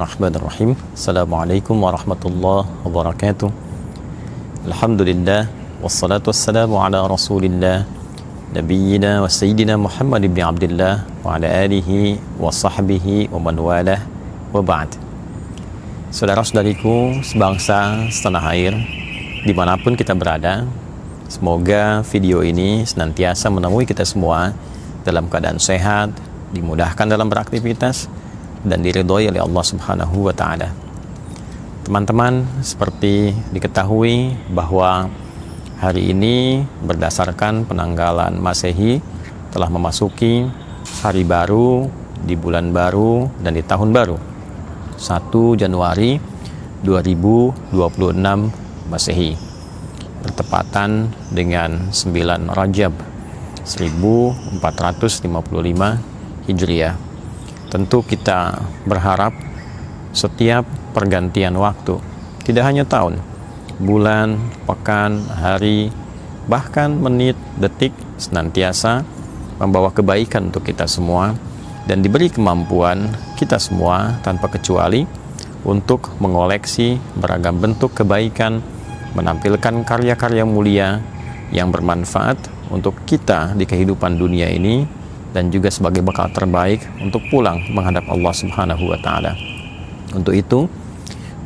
Bismillahirrahmanirrahim. Assalamualaikum warahmatullahi wabarakatuh. Alhamdulillah wassalatu wassalamu ala Rasulillah nabiyyina wa sayyidina Muhammad ibn Abdullah wa ala alihi wa sahbihi wa man walah wa ba'd. Saudara-saudariku sebangsa setanah air dimanapun kita berada, semoga video ini senantiasa menemui kita semua dalam keadaan sehat, dimudahkan dalam beraktivitas dan diridhoi oleh Allah Subhanahu wa taala. Teman-teman, seperti diketahui bahwa hari ini berdasarkan penanggalan Masehi telah memasuki hari baru di bulan baru dan di tahun baru 1 Januari 2026 Masehi, bertepatan dengan 9 Rajab 1455 Hijriah. Tentu kita berharap setiap pergantian waktu, tidak hanya tahun, bulan, pekan, hari, bahkan menit, detik, senantiasa membawa kebaikan untuk kita semua, dan diberi kemampuan kita semua tanpa kecuali untuk mengoleksi beragam bentuk kebaikan, menampilkan karya-karya mulia yang bermanfaat untuk kita di kehidupan dunia ini, dan juga sebagai bekal terbaik untuk pulang menghadap Allah Subhanahu wa taala. Untuk itu,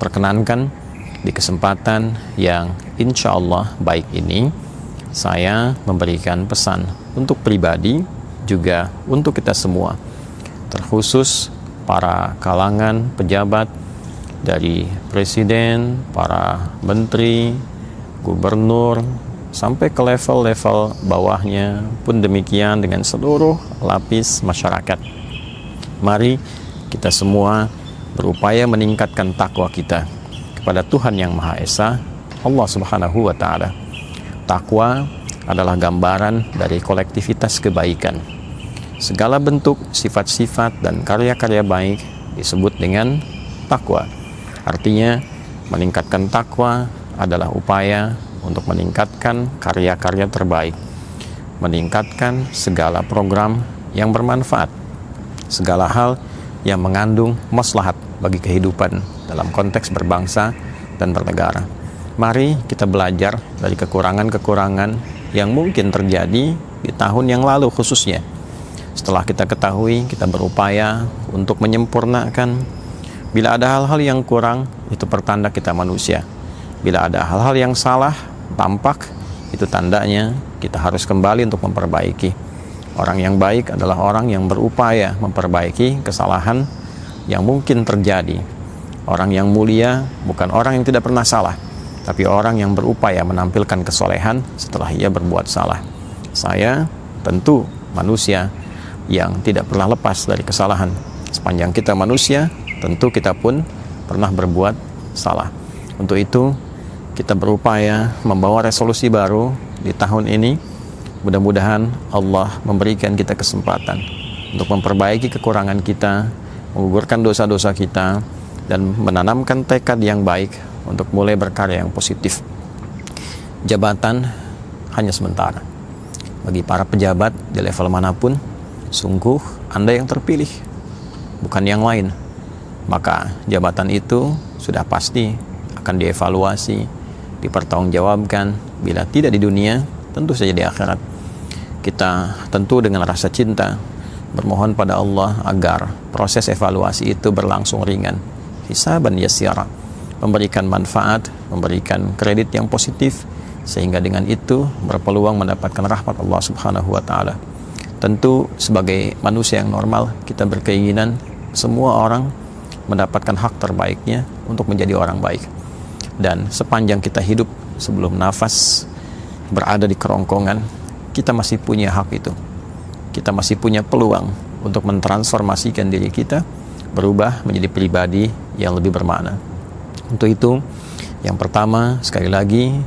perkenankan di kesempatan yang insya Allah baik ini, saya memberikan pesan untuk pribadi juga untuk kita semua, terkhusus para kalangan pejabat dari presiden, para menteri, gubernur, sampai ke level-level bawahnya pun demikian dengan seluruh lapis masyarakat. Mari kita semua berupaya meningkatkan takwa kita kepada Tuhan Yang Maha Esa, Allah Subhanahu wa taala. Takwa adalah gambaran dari kolektivitas kebaikan. Segala bentuk sifat-sifat dan karya-karya baik disebut dengan takwa. Artinya, meningkatkan takwa adalah upaya untuk meningkatkan karya-karya terbaik, meningkatkan segala program yang bermanfaat, segala hal yang mengandung maslahat bagi kehidupan dalam konteks berbangsa dan bernegara. Mari kita belajar dari kekurangan-kekurangan yang mungkin terjadi di tahun yang lalu khususnya. Setelah kita ketahui, kita berupaya untuk menyempurnakan. Bila ada hal-hal yang kurang, itu pertanda kita manusia. Bila ada hal-hal yang salah tampak, itu tandanya kita harus kembali untuk memperbaiki. Orang yang baik adalah orang yang berupaya memperbaiki kesalahan yang mungkin terjadi. Orang yang mulia bukan orang yang tidak pernah salah, tapi orang yang berupaya menampilkan kesolehan setelah ia berbuat salah. Saya tentu manusia yang tidak pernah lepas dari kesalahan. Sepanjang kita manusia, tentu kita pun pernah berbuat salah. Untuk itu, kita berupaya membawa resolusi baru di tahun ini. Mudah-mudahan Allah memberikan kita kesempatan untuk memperbaiki kekurangan kita, menggugurkan dosa-dosa kita, dan menanamkan tekad yang baik untuk mulai berkarya yang positif. Jabatan hanya sementara. Bagi para pejabat di level manapun, sungguh Anda yang terpilih, bukan yang lain. Maka jabatan itu sudah pasti akan dievaluasi, dipertanggungjawabkan. Bila tidak di dunia, tentu saja di akhirat. Kita tentu dengan rasa cinta bermohon pada Allah agar proses evaluasi itu berlangsung ringan, hisaban yasira, memberikan manfaat, memberikan kredit yang positif, sehingga dengan itu berpeluang mendapatkan rahmat Allah Subhanahu wa taala. Tentu sebagai manusia yang normal, kita berkeinginan semua orang mendapatkan hak terbaiknya untuk menjadi orang baik. Dan sepanjang kita hidup sebelum nafas berada di kerongkongan, kita masih punya hak itu. Kita masih punya peluang untuk mentransformasikan diri kita, berubah menjadi pribadi yang lebih bermakna. Untuk itu, yang pertama, sekali lagi,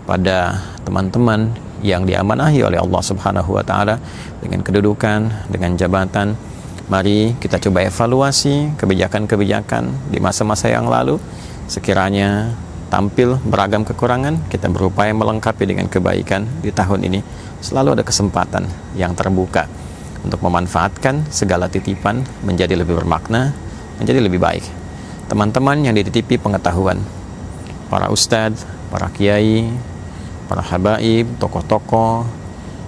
pada teman-teman yang diamanahi oleh Allah Subhanahu wa taala dengan kedudukan, dengan jabatan, mari kita coba evaluasi kebijakan-kebijakan di masa-masa yang lalu. Sekiranya tampil beragam kekurangan, kita berupaya melengkapi dengan kebaikan di tahun ini. Selalu ada kesempatan yang terbuka untuk memanfaatkan segala titipan menjadi lebih bermakna, menjadi lebih baik. teman-teman yang dititipi pengetahuan, para ustadz, para kiai, para habaib, tokoh-tokoh,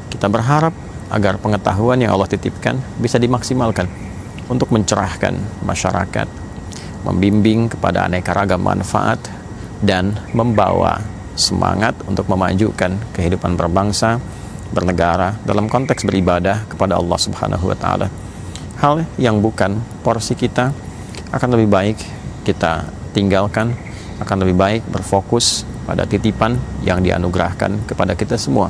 kita berharap agar pengetahuan yang Allah titipkan bisa dimaksimalkan untuk mencerahkan masyarakat, membimbing kepada aneka ragam manfaat, dan membawa semangat untuk memajukan kehidupan berbangsa, bernegara dalam konteks beribadah kepada Allah Subhanahu wa Ta'ala. Hal yang bukan porsi kita akan lebih baik kita tinggalkan, akan lebih baik berfokus pada titipan yang dianugerahkan kepada kita semua.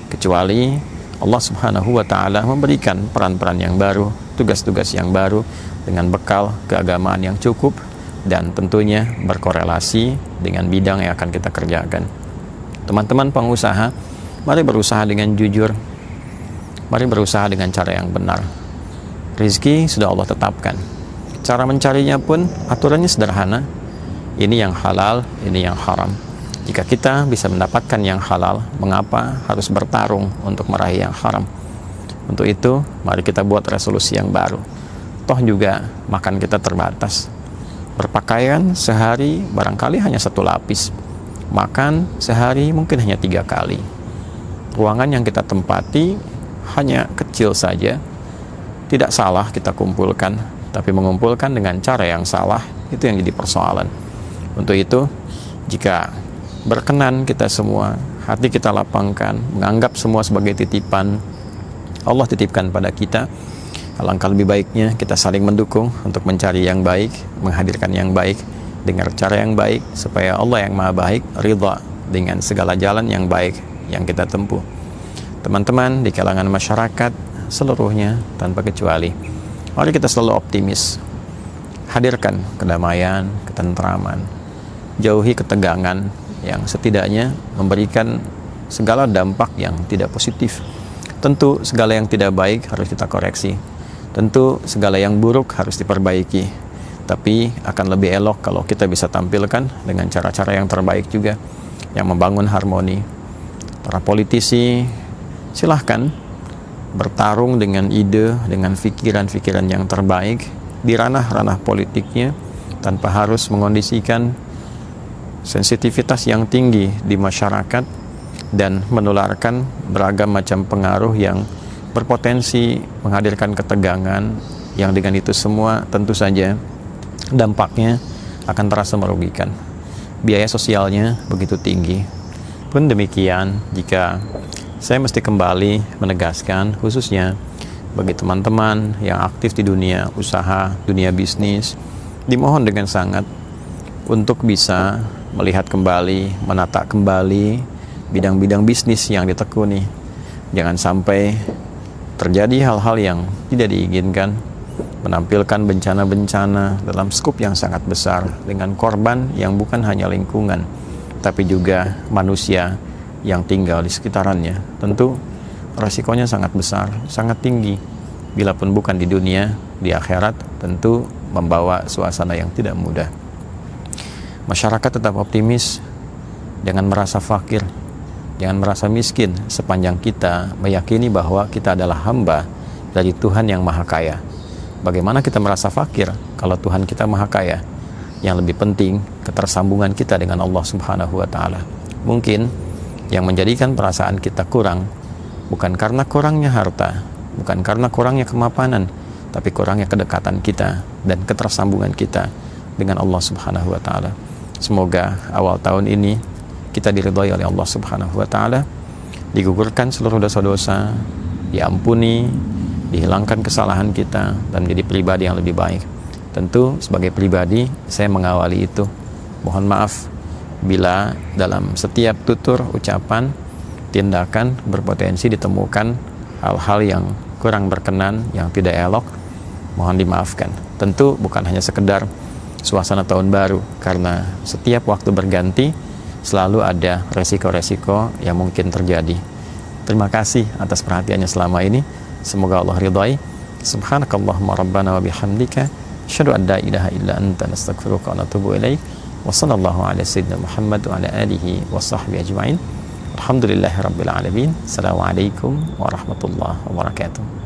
Kecuali Allah Subhanahu wa Ta'ala memberikan peran-peran yang baru, tugas-tugas yang baru dengan bekal keagamaan yang cukup dan tentunya berkorelasi dengan bidang yang akan kita kerjakan. Teman-teman pengusaha, mari berusaha dengan jujur, mari berusaha dengan cara yang benar. Rizki sudah Allah tetapkan, cara mencarinya pun aturannya sederhana, ini yang halal, ini yang haram. Jika kita bisa mendapatkan yang halal, mengapa harus bertarung untuk meraih yang haram? Untuk itu, mari kita buat resolusi yang baru. Toh juga makan kita terbatas. Berpakaian sehari barangkali hanya 1 lapis. Makan sehari mungkin hanya 3 kali. Ruangan yang kita tempati hanya kecil saja. Tidak salah kita kumpulkan, tapi mengumpulkan dengan cara yang salah, itu yang jadi persoalan. Untuk itu, jika berkenan kita semua, hati kita lapangkan, menganggap semua sebagai titipan Allah titipkan pada kita, alangkah lebih baiknya kita saling mendukung untuk mencari yang baik, menghadirkan yang baik, dengan cara yang baik, supaya Allah yang maha baik ridha dengan segala jalan yang baik yang kita tempuh. Teman-teman di kalangan masyarakat seluruhnya tanpa kecuali, mari kita selalu optimis, hadirkan kedamaian, ketentraman, jauhi ketegangan yang setidaknya memberikan segala dampak yang tidak positif. Tentu segala yang tidak baik harus kita koreksi, tentu segala yang buruk harus diperbaiki, tapi akan lebih elok kalau kita bisa tampilkan dengan cara-cara yang terbaik juga, yang membangun harmoni. Para politisi silahkan bertarung dengan ide, dengan pikiran-pikiran yang terbaik di ranah-ranah politiknya, tanpa harus mengondisikan sensitivitas yang tinggi di masyarakat dan menularkan beragam macam pengaruh yang berpotensi menghadirkan ketegangan, yang dengan itu semua tentu saja dampaknya akan terasa merugikan. Biaya sosialnya begitu tinggi. Pun demikian, jika saya mesti kembali menegaskan, khususnya bagi teman-teman yang aktif di dunia usaha, dunia bisnis, dimohon dengan sangat untuk bisa melihat kembali, menata kembali bidang-bidang bisnis yang ditekuni. Jangan sampai terjadi hal-hal yang tidak diinginkan, menampilkan bencana-bencana dalam skup yang sangat besar dengan korban yang bukan hanya lingkungan, tapi juga manusia yang tinggal di sekitarannya. Tentu resikonya sangat besar, sangat tinggi. Bila pun bukan di dunia, di akhirat tentu membawa suasana yang tidak mudah. Masyarakat tetap optimis, jangan merasa fakir, jangan merasa miskin, sepanjang kita meyakini bahwa kita adalah hamba dari Tuhan yang Maha Kaya. Bagaimana kita merasa fakir kalau Tuhan kita Maha Kaya? Yang lebih penting, ketersambungan kita dengan Allah Subhanahu wa Ta'ala. Mungkin yang menjadikan perasaan kita kurang bukan karena kurangnya harta, bukan karena kurangnya kemapanan, tapi kurangnya kedekatan kita dan ketersambungan kita dengan Allah Subhanahu wa Ta'ala. Semoga awal tahun ini kita diridhai oleh Allah Subhanahu wa Ta'ala, digugurkan seluruh dosa-dosa, diampuni, dihilangkan kesalahan kita, dan menjadi pribadi yang lebih baik. Tentu sebagai pribadi saya mengawali itu. Mohon maaf bila dalam setiap tutur ucapan, tindakan berpotensi ditemukan hal-hal yang kurang berkenan, yang tidak elok. Mohon dimaafkan. Tentu bukan hanya sekedar suasana tahun baru, karena setiap waktu berganti selalu ada resiko-resiko yang mungkin terjadi. Terima kasih atas perhatiannya selama ini. Semoga Allah ridhai. Subhanakallahumma rabbana wa bihamdika asyhadu an la ilaha illa anta nastaghfiruka wa natubu ilaik. Wa sallallahu ala sayyidina Muhammad wa ala alihi wa sahbihi ajma'in. Alhamdulillahirabbil alamin. Assalamualaikum warahmatullahi wabarakatuh.